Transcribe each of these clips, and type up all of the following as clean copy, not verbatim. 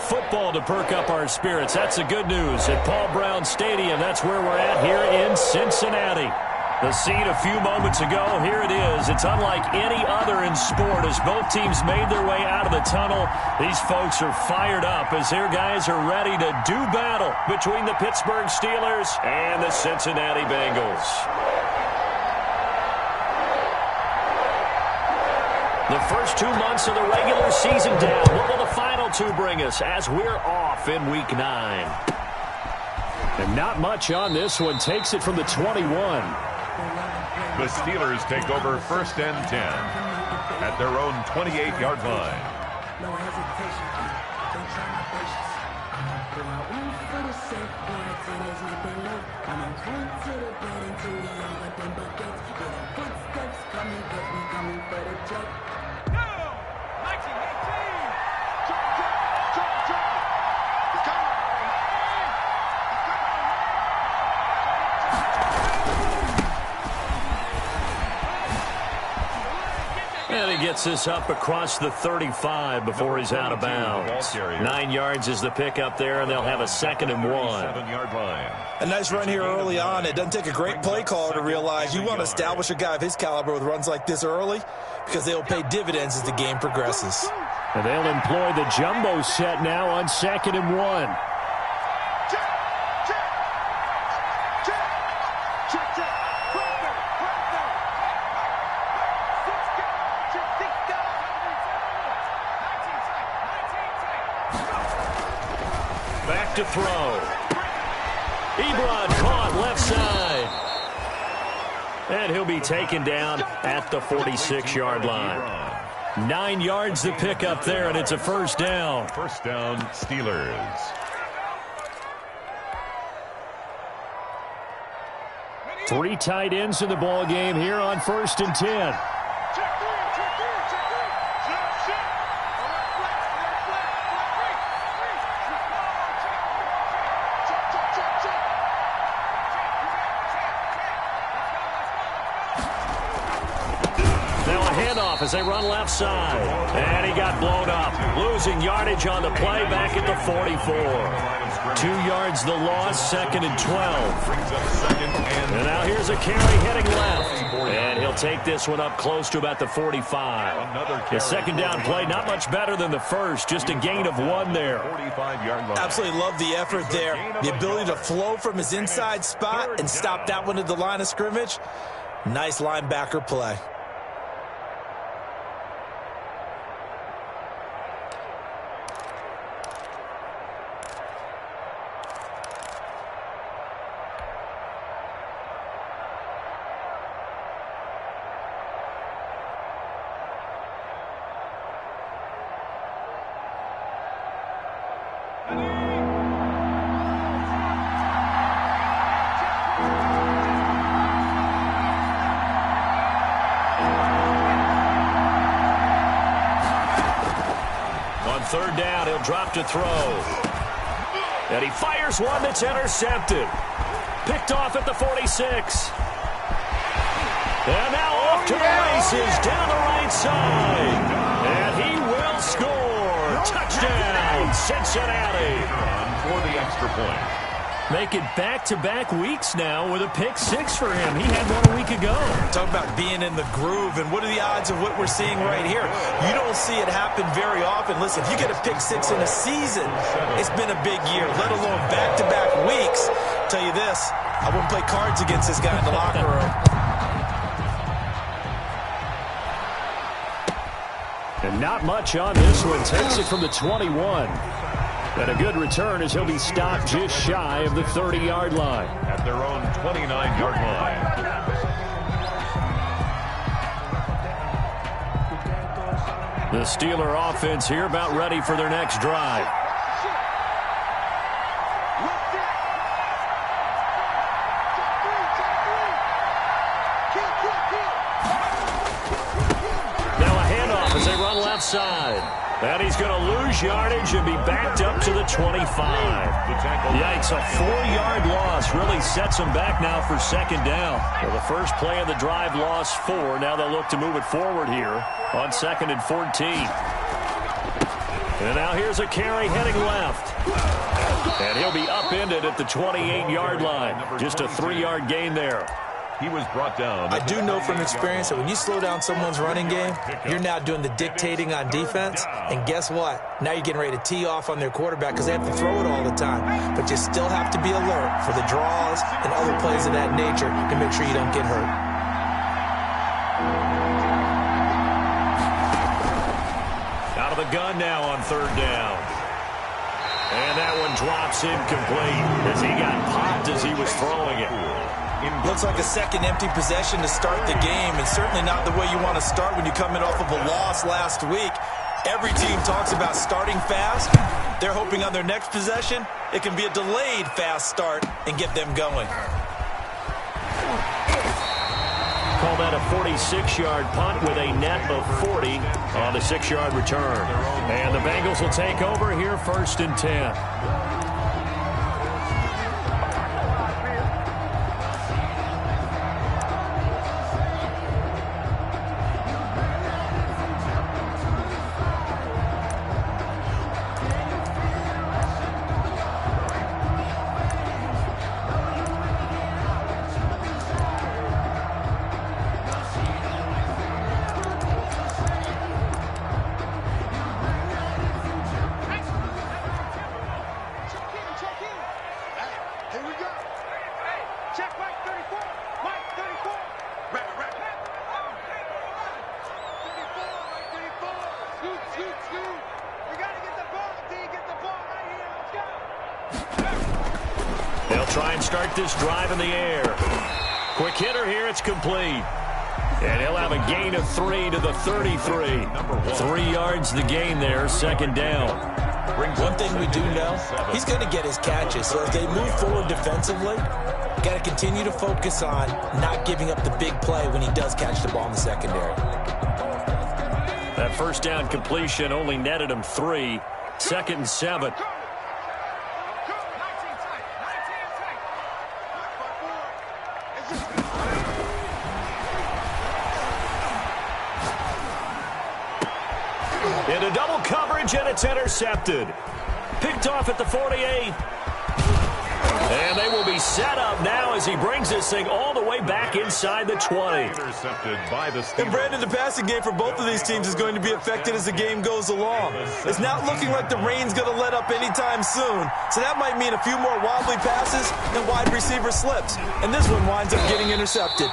football to perk up our spirits. That's the good news. At Paul Brown Stadium, that's where we're at here in Cincinnati. The scene a few moments ago, here it is. It's unlike any other in sport as both teams made their way out of the tunnel. These folks are fired up as their guys are ready to do battle between the Pittsburgh Steelers and the Cincinnati Bengals. The first 2 months of the regular season down. What will the final two bring us as we're off in Week 9? And not much on this one. Takes it from the 21. The Steelers take over 1st and 10 at their own 28-yard line. No hesitation. Don't try my patience. Put out one for the safe boy. There's nothing left. I'm on point to the bread until we all got them buckets. With our footsteps coming, cause we coming for the check. No! 1918! Jump! He's coming! And he gets this up across the 35 before he's out of bounds. 9 yards is the pickup there, and they'll have a 2nd and 1. 7-yard line. A nice run here early on. It doesn't take a great play caller to realize you want to establish a guy of his caliber with runs like this early because they'll pay dividends as the game progresses. And they'll employ the jumbo set now on 2nd and 1. To throw. Ebron caught left side. And he'll be taken down at the 46-yard line. 9 yards to pick up there, and it's a 1st down. 1st down, Steelers. Three tight ends in the ball game here on 1st and 10. As they run left side. And he got blown up. Losing yardage on the play back at the 44. 2 yards the loss, 2nd and 12. And now here's a carry heading left. And he'll take this one up close to about the 45. The 2nd down play, not much better than the first. Just a gain of 1 there. Absolutely love the effort there. The ability to flow from his inside spot and stop that one at the line of scrimmage. Nice linebacker play. Third down, he'll drop to throw. And he fires one that's intercepted. Picked off at the 46. And now off to the races down the right side. And he will score. Touchdown, Cincinnati. For the extra point. Make it back-to-back weeks now with a pick 6 for him. He had one a week ago. Talk about being in the groove, and what are the odds of what we're seeing right here? You don't see it happen very often. Listen, if you get a pick 6 in a season, it's been a big year, let alone back-to-back weeks. I'll tell you this, I wouldn't play cards against this guy in the locker room. And not much on this one. Takes it from the 21. And a good return as he'll be stopped just shy of the 30-yard line. At their own 29-yard line. The Steeler offense here about ready for their next drive. Now a handoff as they run left side. And he's going to lose yardage and be backed up to the 25. Yikes, a 4-yard loss really sets him back now for 2nd down. Well, the first play of the drive lost 4. Now they'll look to move it forward here on 2nd and 14. And now here's a carry heading left. And he'll be upended at the 28-yard line. Just a 3-yard gain there. He was brought down. I do know from experience that when you slow down someone's running game, you're now doing the dictating on defense. And guess what? Now you're getting ready to tee off on their quarterback because they have to throw it all the time. But you still have to be alert for the draws and other plays of that nature to make sure you don't get hurt. Out of the gun now on 3rd down. And that one drops incomplete as he got popped as he was throwing it. Looks like a second empty possession to start the game, and certainly not the way you want to start when you're coming off of a loss last week. Every team talks about starting fast. They're hoping on their next possession it can be a delayed fast start and get them going. Call that a 46-yard punt with a net of 40 on the 6-yard return. And the Bengals will take over here 1st and 10. They'll try and start this drive in the air. Quick hitter here, it's complete. And he'll have a gain of 3 to the 33. 3 yards the gain there, 2nd down. One thing we do know, he's going to get his catches. So if they move forward defensively, got to continue to focus on not giving up the big play when he does catch the ball in the secondary. That 1st down completion only netted him 3. 2nd and 7. Into double coverage, and it's intercepted. Picked off at the 48. And they will be set up now as he brings this thing all the way back inside the 20. Intercepted by the Steelers. And Brandon, the passing game for both of these teams is going to be affected as the game goes along. It's not looking like the rain's going to let up anytime soon. So that might mean a few more wobbly passes and wide receiver slips. And this one winds up getting intercepted.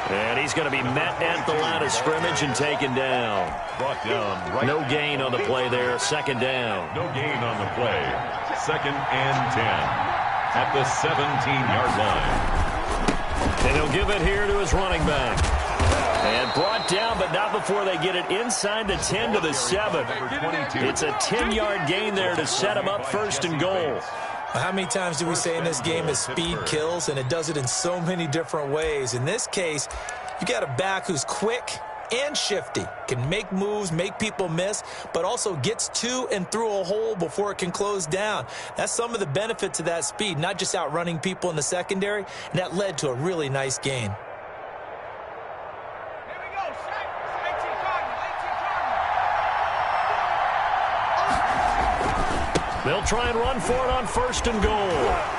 And he's going to be met at the line of scrimmage and taken down. Brought down right. No gain on the play there. 2nd down. No gain on the play. 2nd and 10. At the 17-yard line. And he'll give it here to his running back. And brought down, but not before they get it inside the 10 to the 7. It's a 10-yard gain there to set him up 1st and goal. How many times do we say in this game that speed kills, and it does it in so many different ways? In this case, you got a back who's quick and shifty, can make moves, make people miss, but also gets to and through a hole before it can close down. That's some of the benefits of that speed, not just outrunning people in the secondary, and that led to a really nice gain. They'll try and run for it on 1st and goal.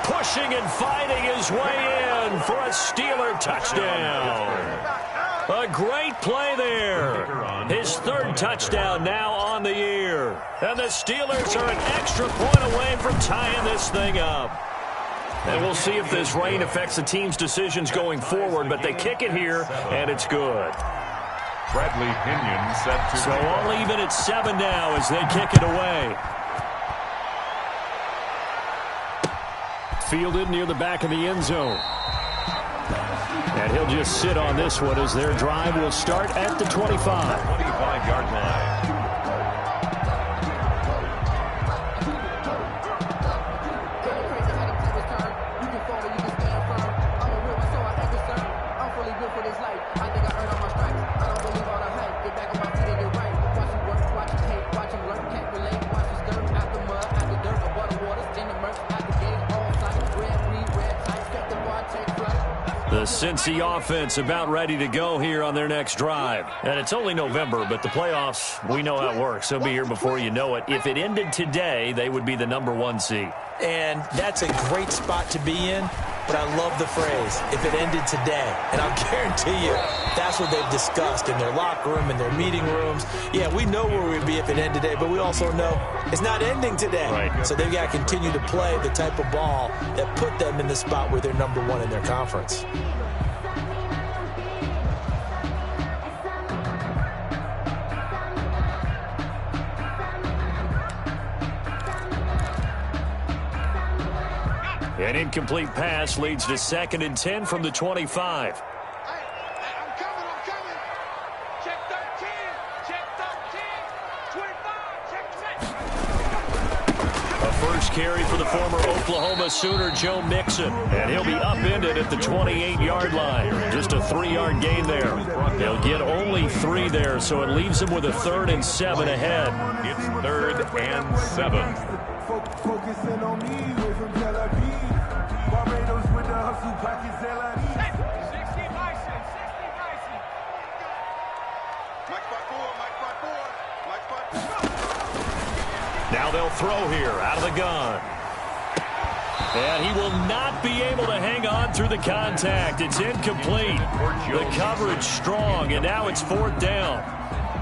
Pushing and fighting his way in for a Steeler touchdown. A great play there. His 3rd touchdown now on the year. And the Steelers are an extra point away from tying this thing up. And we'll see if this rain affects the team's decisions going forward, but they kick it here, and it's good. Bradley Pinion set to... So all even at 7 now as they kick it away. Fielded near the back of the end zone. And he'll just sit on this one as their drive will start at the 25. 25-yard line. The Cincy offense about ready to go here on their next drive. And it's only November, but the playoffs, we know how it works. They'll be here before you know it. If it ended today, they would be the #1 seed. And that's a great spot to be in, but I love the phrase, if it ended today. And I'll guarantee you, that's what they've discussed in their locker room, in their meeting rooms. Yeah, we know where we'd be if it ended today, but we also know it's not ending today. Right. So they've got to continue to play the type of ball that put them in the spot where they're #1 in their conference. An incomplete pass leads to 2nd and 10 from the 25. I'm coming. Check 13. Check 13. 25. Check 10. A first carry for the former Oklahoma Sooner, Joe Mixon. And he'll be upended at the 28-yard line. Just a 3-yard gain there. They'll get only 3 there, so it leaves them with a 3rd and 7 ahead. It's 3rd and 7. Focusing on me, away from Tel Aviv. Barbados with the hustle, pockets Tel Aviv. 60 license. Mike Barbour. Now they'll throw here out of the gun. And he will not be able to hang on through the contact. It's incomplete. The coverage strong, and now it's 4th down.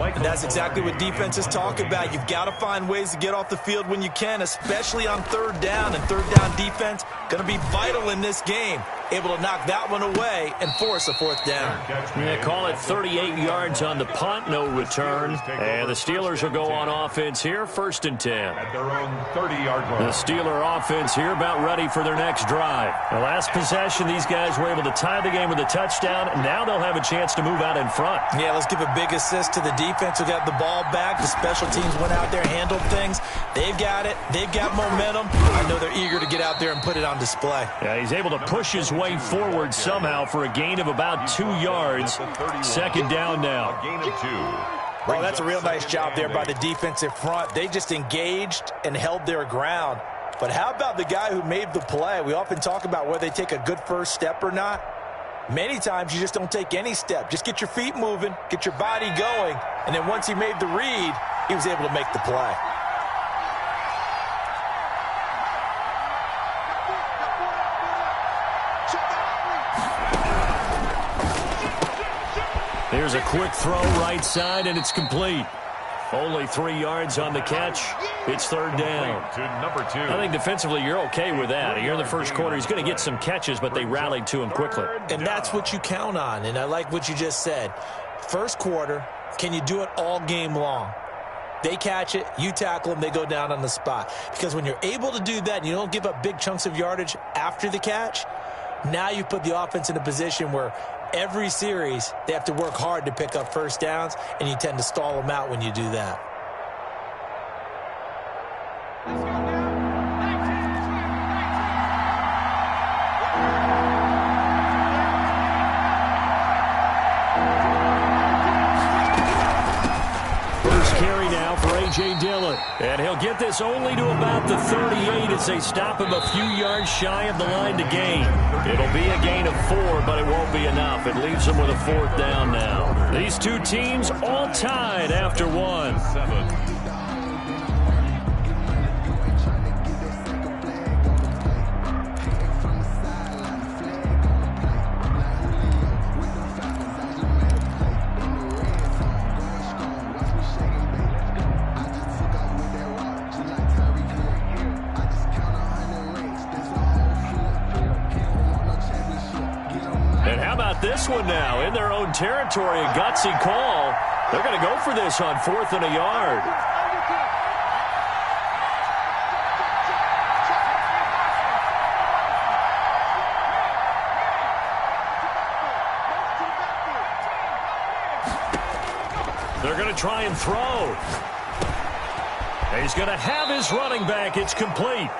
And that's exactly what defenses talk about. You've got to find ways to get off the field when you can, especially on 3rd down. And 3rd down defense going to be vital in this game. Able to knock that one away and force a 4th down. They call it 38 yards on the punt, no return. And the Steelers will go on offense here, 1st and 10. At their own 30-yard line. The Steeler offense here about ready for their next drive. The last possession, these guys were able to tie the game with a touchdown. Now they'll have a chance to move out in front. Yeah, let's give a big assist to the defense who got the ball back. The special teams went out there, handled things. They've got it. They've got momentum. I know they're eager to get out there and put it on display. Yeah, he's able to push his way forward somehow for a gain of about 2 yards. 2nd down now. A gain of 2. Well, that's a real nice job there by the defensive front. They just engaged and held their ground. But how about the guy who made the play? We often talk about whether they take a good first step or not. Many times you just don't take any step. Just get your feet moving, get your body going, and then once he made the read, he was able to make the play. Here's a quick throw right side, and it's complete. Only 3 yards on the catch. It's 3rd down. To number 2. I think defensively you're okay with that. Here in the first quarter, he's going to get some catches, but they rallied to him quickly. And that's what you count on, and I like what you just said. First quarter, can you do it all game long? They catch it, you tackle them, they go down on the spot. Because when you're able to do that and you don't give up big chunks of yardage after the catch, now you put the offense in a position where every series they have to work hard to pick up first downs, and you tend to stall them out when you do that. Let's go now. 19. First carry now for A.J. Dillon. And he'll get this only to about the 38 as they stop him a few yards shy of the line to gain. It'll be a gain of 4, but it won't be enough. It leaves them with a 4th down now. These two teams all tied after 1. 7. This one now in their own territory, a gutsy call. They're going to go for this on 4th and a yard. They're going to try and throw. He's going to have his running back. It's complete.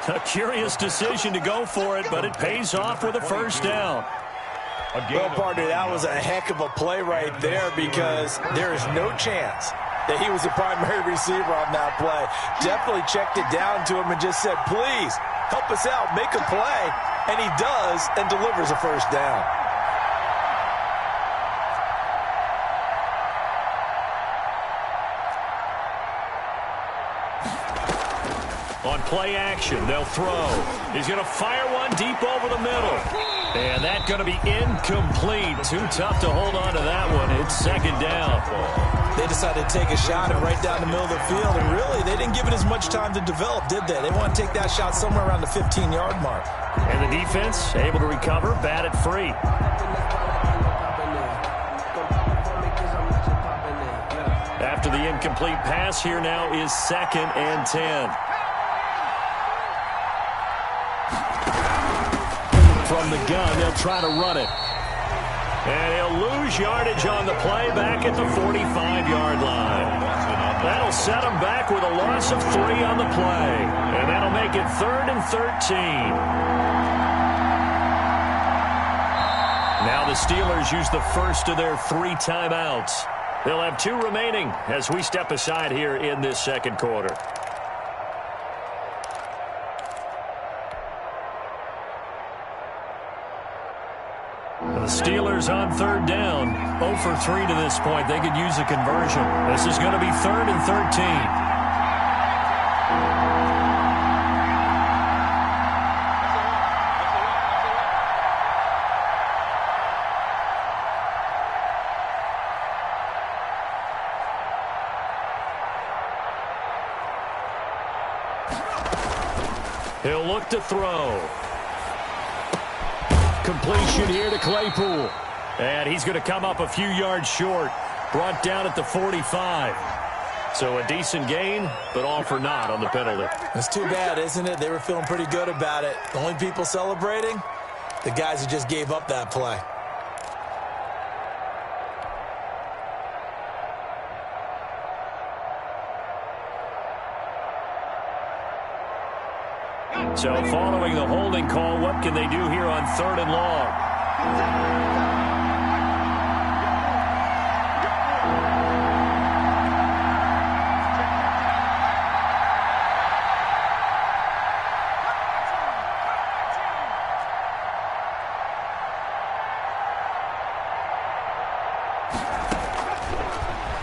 A curious decision to go for it, but it pays off with a 1st down. Well, partner, that was a heck of a play right there because there is no chance that he was the primary receiver on that play. Definitely checked it down to him and just said, please, help us out, make a play, and he does and delivers a first down. On play action, they'll throw. He's going to fire one deep over the middle. And that's going to be incomplete. Too tough to hold on to that one. It's second down. They decided to take a shot and right down the middle of the field. And really, they didn't give it as much time to develop, did they? They want to take that shot somewhere around the 15-yard mark. And the defense able to recover, bat it free. After the incomplete pass, here now is 2nd and 10. From the gun, they'll try to run it. And he'll lose yardage on the play back at the 45-yard line. That'll set him back with a loss of 3 on the play. And that'll make it 3rd and 13. Now the Steelers use the first of their 3 timeouts. They'll have 2 remaining as we step aside here in this second quarter. The Steelers on 3rd down, 0 for 3 to this point. They could use a conversion. This is going to be 3rd and 13. He'll look to throw. Completion here to Claypool. And he's going to come up a few yards short. Brought down at the 45. So a decent gain, but all for naught on the penalty. It's too bad, isn't it? They were feeling pretty good about it. The only people celebrating, the guys who just gave up that play. So following the holding call, what can they do here on 3rd and long?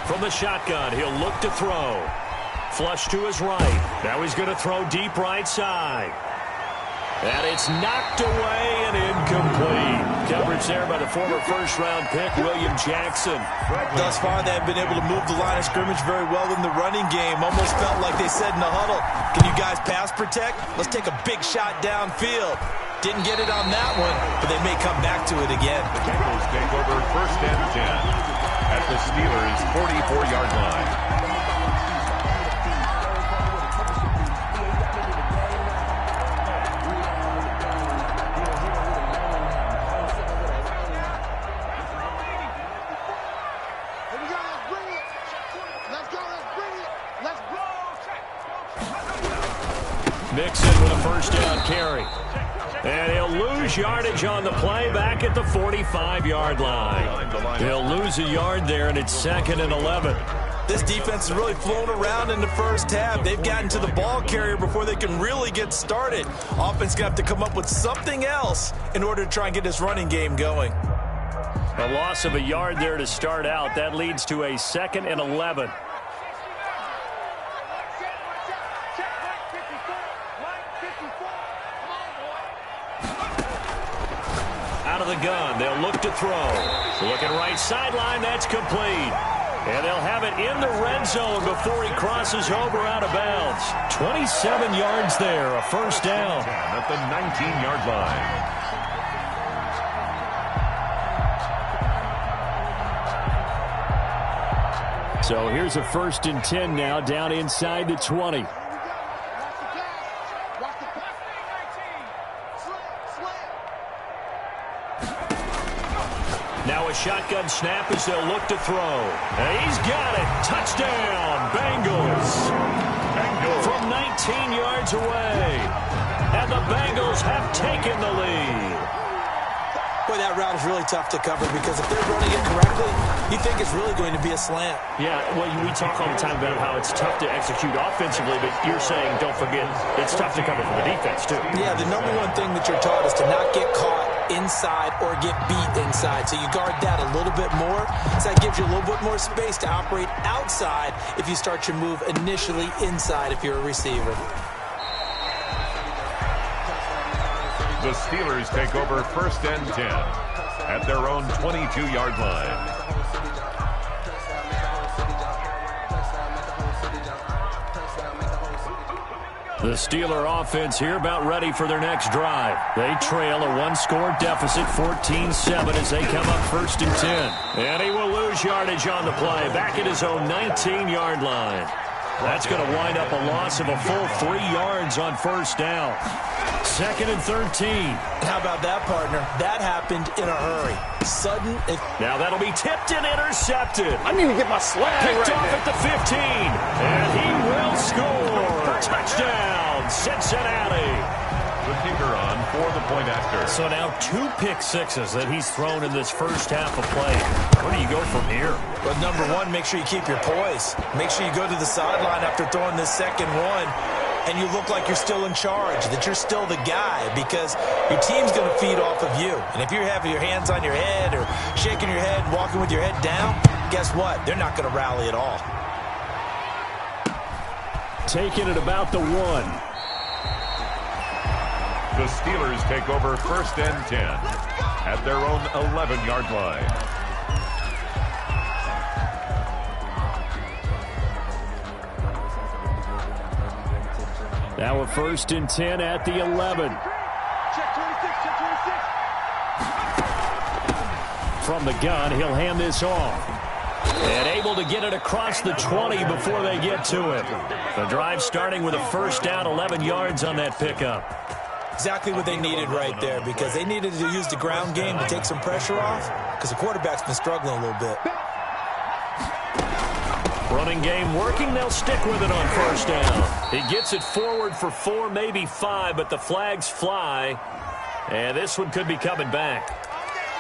From the shotgun, he'll look to throw. Flush to his right. Now he's going to throw deep right side. And it's knocked away and incomplete. Coverage there by the former first-round pick, William Jackson. Thus far, they have been able to move the line of scrimmage very well in the running game. Almost felt like they said in the huddle, can you guys pass protect? Let's take a big shot downfield. Didn't get it on that one, but they may come back to it again. The Bengals take over 1st and 10 at the Steelers' 44-yard line. Mixon with a first down carry. And he'll lose yardage on the play back at the 45-yard line. He'll lose a yard there, and it's 2nd and 11. This defense is really flown around in the first half. They've gotten to the ball carrier before they can really get started. Offense going to have to come up with something else in order to try and get this running game going. A loss of a yard there to start out. That leads to a 2nd and 11. Out of the gun, they'll look to throw. Looking right sideline, that's complete. And they'll have it in the red zone before he crosses over out of bounds. 27 yards there, a first down. At the 19-yard line. So here's a 1st and 10 now, down inside the 20. Now a shotgun snap as they'll look to throw. And he's got it. Touchdown, Bengals. From 19 yards away. And the Bengals have taken the lead. Boy, that route is really tough to cover because if they're running it correctly, you think it's really going to be a slant. Yeah, well, we talk all the time about how it's tough to execute offensively, but you're saying, don't forget, it's tough to cover for the defense, too. Yeah, the number one thing that you're taught is to not get caught inside or get beat inside. So you guard that a little bit more. So that gives you a little bit more space to operate outside if you start your move initially inside if you're a receiver. The Steelers take over 1st and 10 at their own 22-yard line. The Steeler offense here about ready for their next drive. They trail a one-score deficit, 14-7, as they come up 1st and 10. And he will lose yardage on the play, back at his own 19-yard line. That's going to wind up a loss of a full 3 yards on 1st down. 2nd and 13. How about that, partner? That happened in a hurry. Sudden. Now that'll be tipped and intercepted. I need to get my swag Picked right off now. at the 15. And he will score. Touchdown, Cincinnati. The kicker on for the point after. So now 2 pick-sixes that he's thrown in this first half of play. Where do you go from here? But number one, make sure you keep your poise. Make sure you go to the sideline after throwing this second one, and you look like you're still in charge, that you're still the guy, because your team's going to feed off of you. And if you're having your hands on your head or shaking your head, walking with your head down, guess what? They're not going to rally at all. Taking it about the 1. The Steelers take over 1st and 10 at their own 11-yard line. Now a 1st and 10 at the 11. Check 26, check 26. From the gun, he'll hand this off. And able to get it across the 20 before they get to it. The drive starting with a 1st down, 11 yards on that pickup. Exactly what they needed right there, because they needed to use the ground game to take some pressure off, because the quarterback's been struggling a little bit. Running game working, they'll stick with it on 1st down. He gets it forward for 4, maybe 5, but the flags fly. And this one could be coming back.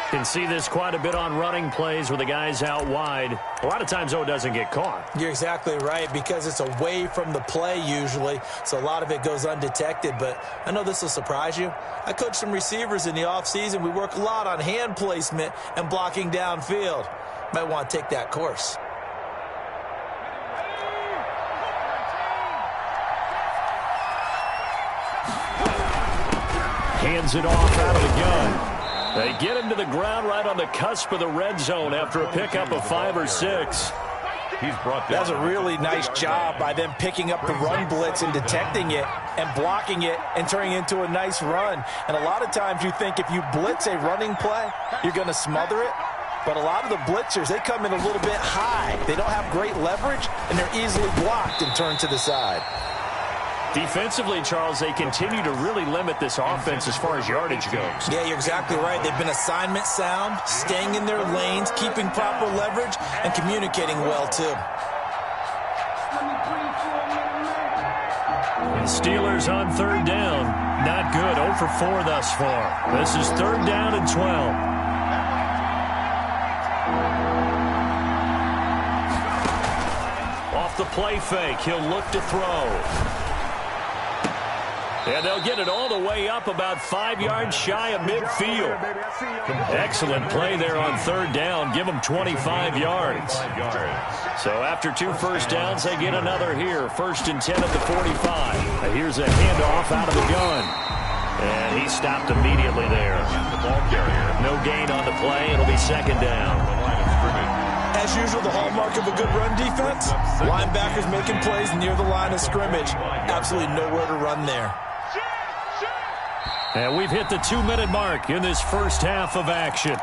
Can see this quite a bit on running plays where the guy's out wide. A lot of times, though, it doesn't get caught. You're exactly right, because it's away from the play usually, so a lot of it goes undetected. But I know this will surprise you. I coach some receivers in the offseason. We work a lot on hand placement and blocking downfield. Might want to take that course. Hands it off out of the gun. They get him to the ground right on the cusp of the red zone after a pickup of 5 or 6. He's brought down. That's a really nice job by them picking up the run blitz and detecting it and blocking it and turning it into a nice run. And a lot of times you think if you blitz a running play, you're going to smother it. But a lot of the blitzers, they come in a little bit high. They don't have great leverage, and they're easily blocked and turned to the side. Defensively, Charles, they continue to really limit this offense as far as yardage goes. Yeah, you're exactly right. They've been assignment sound, staying in their lanes, keeping proper leverage, and communicating well, too. Steelers on 3rd down. Not good. 0 for 4 thus far. This is 3rd down and 12. Off the play fake, he'll look to throw. And they'll get it all the way up about 5 yards shy of midfield. Excellent play there on 3rd down. Give them 25 yards. So after 2 first downs, they get another here. 1st and 10 at the 45. Here's a handoff out of the gun. And he stopped immediately there. No gain on the play. It'll be 2nd down. As usual, the hallmark of a good run defense, linebackers making plays near the line of scrimmage. Absolutely nowhere to run there. And we've hit the 2-minute mark in this first half of action.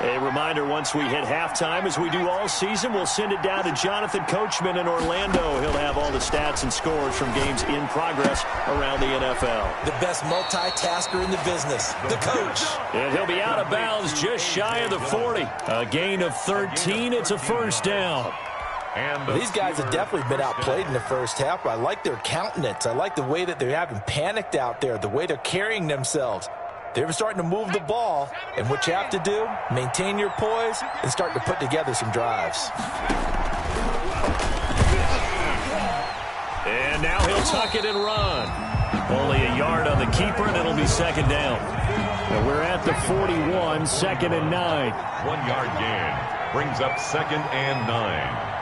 A reminder, once we hit halftime, as we do all season, we'll send it down to Jonathan Coachman in Orlando. He'll have all the stats and scores from games in progress around the NFL. The best multitasker in the business, the coach. And he'll be out of bounds just shy of the 40. A gain of 13. It's a 1st down. And These guys have definitely been outplayed in the first half, but I like their countenance. I like the way that they haven't panicked out there, the way they're carrying themselves. They're starting to move the ball, and what you have to do, maintain your poise and start to put together some drives. And now he'll tuck it and run. Only a yard on the keeper, and it'll be second down. And we're at the 41, 2nd and 9. 1 yard gain brings up 2nd and 9.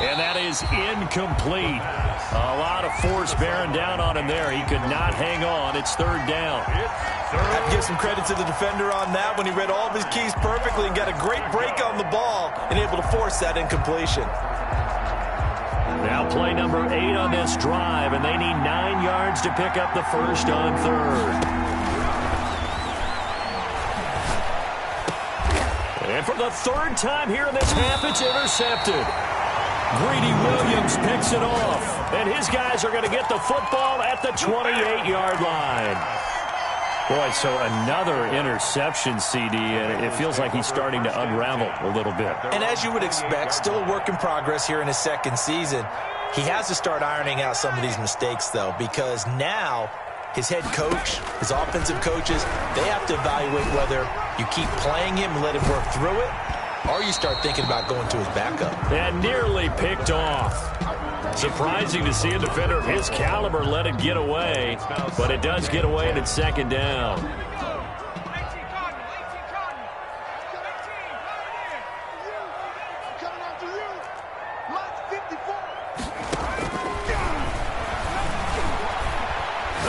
And that is incomplete. A lot of force bearing down on him there. He could not hang on. It's 3rd down. I'd give some credit to the defender on that when he read all of his keys perfectly and got a great break on the ball and able to force that incompletion. Now play number 8 on this drive, and they need 9 yards to pick up the first on 3rd. And for the 3rd time here in this half, it's intercepted. Greedy Williams picks it off, and his guys are going to get the football at the 28-yard line. Boy, so another interception, CD, and it feels like he's starting to unravel a little bit. And as you would expect, still a work in progress here in his 2nd season. He has to start ironing out some of these mistakes, though, because now his head coach, his offensive coaches, they have to evaluate whether you keep playing him and let him work through it, or you start thinking about going to his backup. And nearly picked off. Surprising to see a defender of his caliber let it get away, but it does get away and it's 2nd down.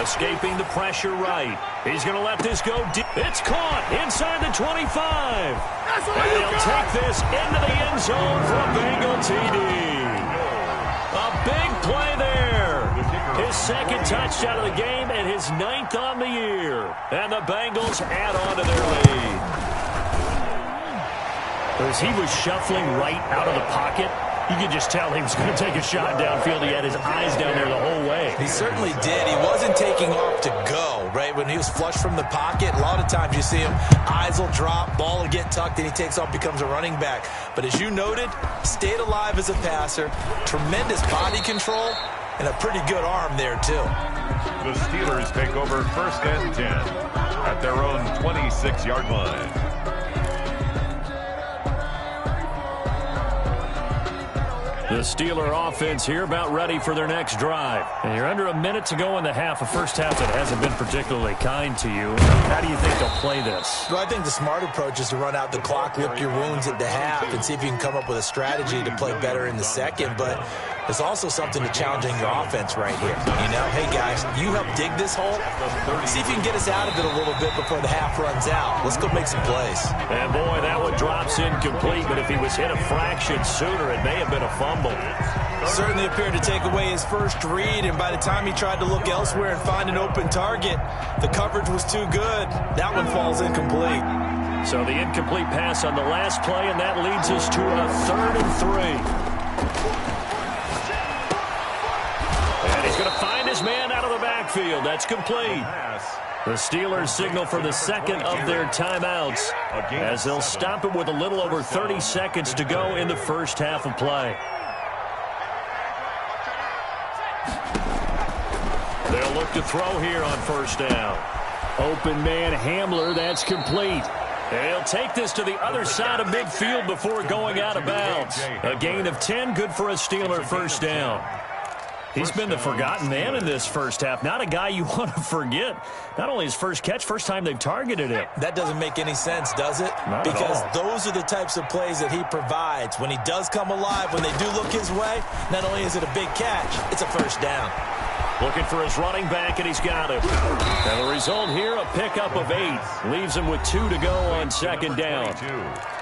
Escaping the pressure right. He's going to let this go deep. It's caught inside the 25. And he'll take this into the end zone for a Bengal TD. A big play there. His 2nd touchdown of the game and his 9th on the year. And the Bengals add on to their lead. As he was shuffling right out of the pocket, you could just tell he was going to take a shot downfield. He had his eyes down there the whole way. He certainly did. He wasn't taking off to go, right? When he was flushed from the pocket, a lot of times you see him, eyes will drop, ball will get tucked, and he takes off, becomes a running back. But as you noted, stayed alive as a passer, tremendous body control, and a pretty good arm there, too. The Steelers take over 1st and 10 at their own 26-yard line. The Steeler offense here about ready for their next drive. And you're under a minute to go in the half, a first half that hasn't been particularly kind to you. How do you think they'll play this? Well, I think the smart approach is to run out the clock, lick your wounds at the half, and see if you can come up with a strategy to play better in the 2nd. But there's also something to challenging your offense right here. You know, hey, guys, you help dig this hole. See if you can get us out of it a little bit before the half runs out. Let's go make some plays. And, boy, that one drops incomplete, but if he was hit a fraction sooner, it may have been a fumble. Certainly appeared to take away his first read, and by the time he tried to look elsewhere and find an open target, the coverage was too good. That one falls incomplete. So the incomplete pass on the last play, and that leads us to a 3rd and 3. And he's going to find his man out of the backfield. That's complete. The Steelers signal for the 2nd of their timeouts as they'll stop it with a little over 30 seconds to go in the first half of play. They'll look to throw here on 1st down. Open man Hamler, that's complete. And he'll take this to the other side of midfield before going out of bounds. A gain of 10, good for a Steeler 1st down. He's been the forgotten man in this first half. Not a guy you want to forget. Not only his first catch, first time they've targeted him. That doesn't make any sense, does it? Not because at all. Those are the types of plays that he provides. When he does come alive, when they do look his way, not only is it a big catch, it's a 1st down. Looking for his running back, and he's got it. And the result here, a pickup of 8. Leaves him with 2 to go on 2nd down.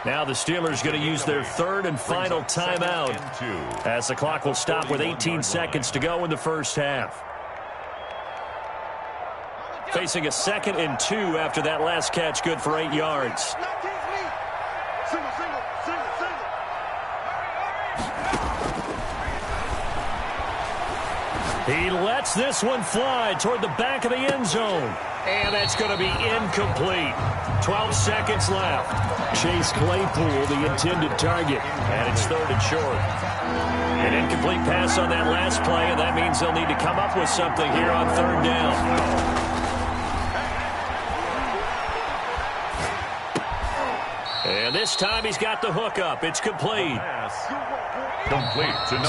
Now the Steelers going to use their 3rd and final timeout as the clock will stop with 18 seconds to go in the first half. Facing a 2nd and 2 after that last catch, good for 8 yards. He lets this one fly toward the back of the end zone. And that's going to be incomplete. 12 seconds left. Chase Claypool, the intended target. And it's 3rd and short. An incomplete pass on that last play, and that means they'll need to come up with something here on 3rd down. And this time he's got the hookup. It's complete.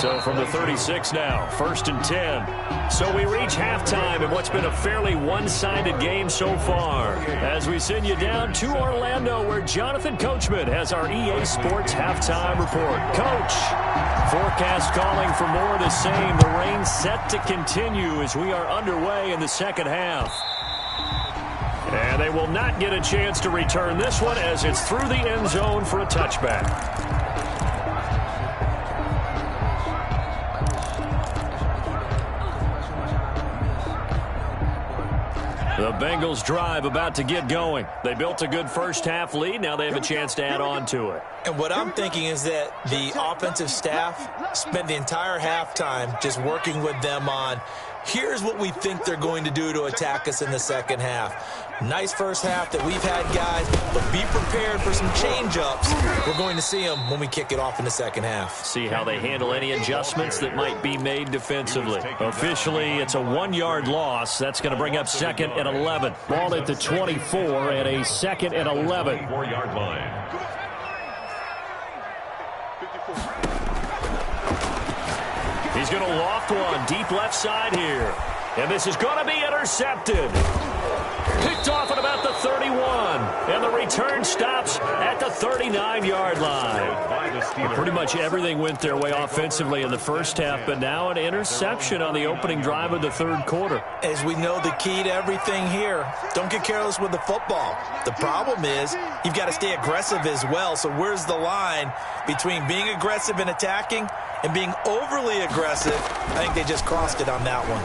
So from the 36 now, 1st and 10. So we reach halftime in what's been a fairly one-sided game so far. As we send you down to Orlando, where Jonathan Coachman has our EA Sports halftime report. Coach, forecast calling for more of the same. The rain set to continue as we are underway in the second half. And they will not get a chance to return this one as it's through the end zone for a touchback. The Bengals drive about to get going. They built a good first-half lead. Now they have a chance to add on to it. And what I'm thinking is that the offensive staff spent the entire halftime just working with them on, here's what we think they're going to do to attack us in the second half. Nice first half that we've had, guys, but be prepared for some change-ups. We're going to see them when we kick it off in the second half. See how they handle any adjustments that might be made defensively. Officially, it's a 1-yard loss. That's going to bring up 2nd and 11. Ball at the 24 and a 2nd and 11. 4-yard line. He's going to loft one deep left side here. And this is going to be intercepted. Picked off at about the 31. And the return stops at the 39-yard line. Pretty much everything went their way offensively in the first half, but now an interception on the opening drive of the 3rd quarter. As we know, the key to everything here, don't get careless with the football. The problem is you've got to stay aggressive as well. So where's the line between being aggressive and attacking and being overly aggressive? I think they just crossed it on that one.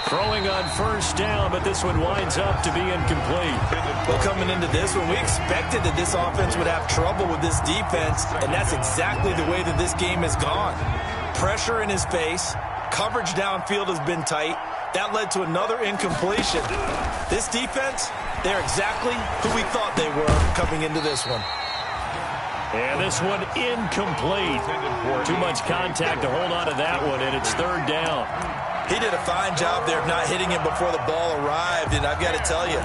Throwing on 1st down, but this one winds up to be incomplete. Well, coming into this one, we expected that this offense would have trouble with this defense, and that's exactly the way that this game has gone. Pressure in his face, coverage downfield has been tight. That led to another incompletion. This defense, they're exactly who we thought they were coming into this one. And this one incomplete. Too much contact to hold on to that one, and it's 3rd down. He did a fine job there of not hitting him before the ball arrived, and I've got to tell you,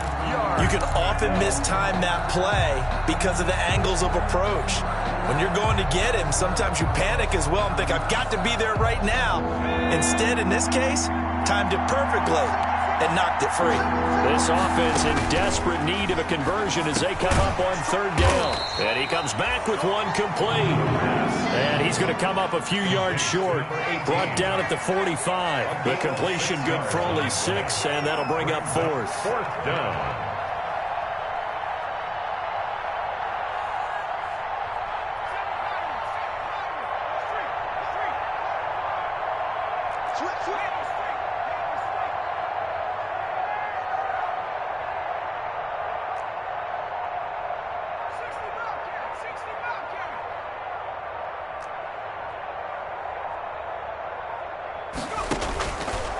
you can often mistime that play because of the angles of approach. When you're going to get him, sometimes you panic as well and think, I've got to be there right now. Instead, in this case, timed it perfectly and knocked it free. This offense in desperate need of a conversion as they come up on 3rd down. And he comes back with one complete. And he's going to come up a few yards short. Brought down at the 45. The completion good for only 6, and that'll bring up 4th. 4th down.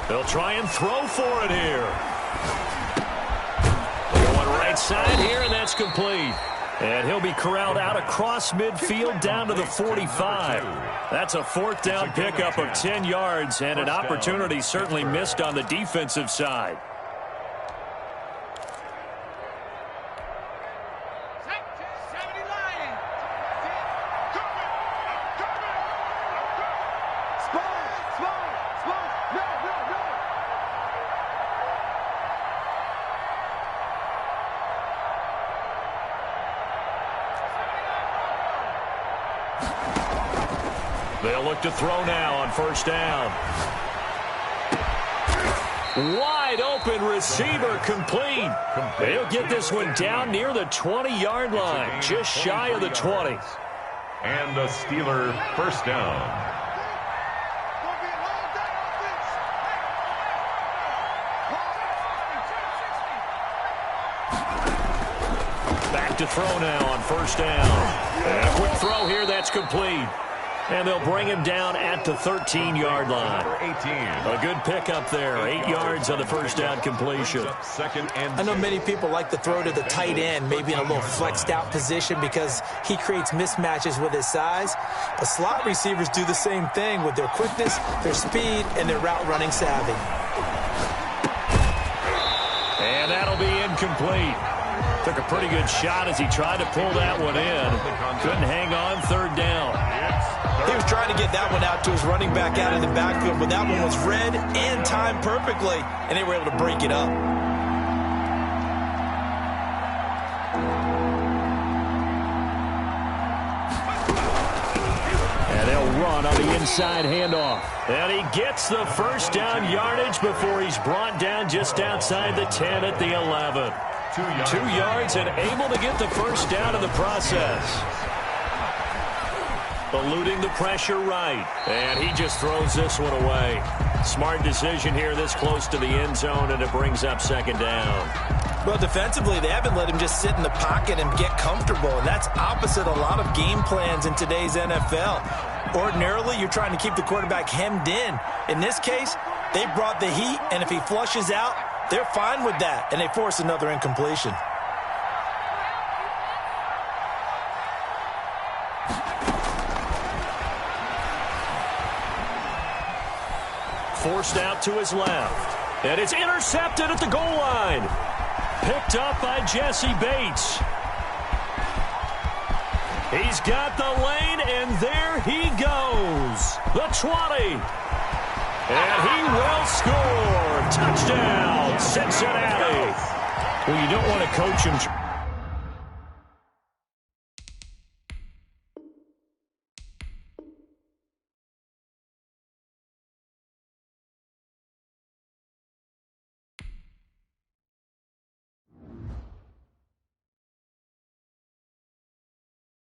They'll try and throw for it here. Going right side here, and that's complete. And he'll be corralled out across midfield down to the 45. That's a 4th down pickup of 10 yards, and an opportunity certainly missed on the defensive side. They'll look to throw now on 1st down. Wide open receiver complete. They'll get this one down near the 20-yard line, just shy of the 20. And a Steeler 1st down. Back to throw now on 1st down. And a quick throw here, that's complete. And they'll bring him down at the 13-yard line. 18. A good pickup there. 8 yards on the first down completion. Second and I know many people like to throw to the tight end, maybe in a little flexed out position because he creates mismatches with his size. But slot receivers do the same thing with their quickness, their speed, and their route running savvy. And that'll be incomplete. Took a pretty good shot as he tried to pull that one in. Couldn't hang on, third down. He was trying to get that one out to his running back out in the backfield, but that one was read and timed perfectly, and they were able to break it up. And they'll run on the inside handoff. And he gets the first down yardage before he's brought down just outside the 10 at the 11. 2 yards and able to get the first down in the process. Eluding the pressure right. And he just throws this one away. Smart decision here this close to the end zone, and it brings up second down. Well, defensively, they haven't let him just sit in the pocket and get comfortable, and that's opposite a lot of game plans in today's NFL. Ordinarily, you're trying to keep the quarterback hemmed in. In this case, they brought the heat, and if he flushes out, they're fine with that, and they force another incompletion. Forced out to his left. And it's intercepted at the goal line. Picked up by Jesse Bates. He's got the lane, and there he goes. The 20. And he will score. Touchdown, Cincinnati. Well, you don't want to coach him.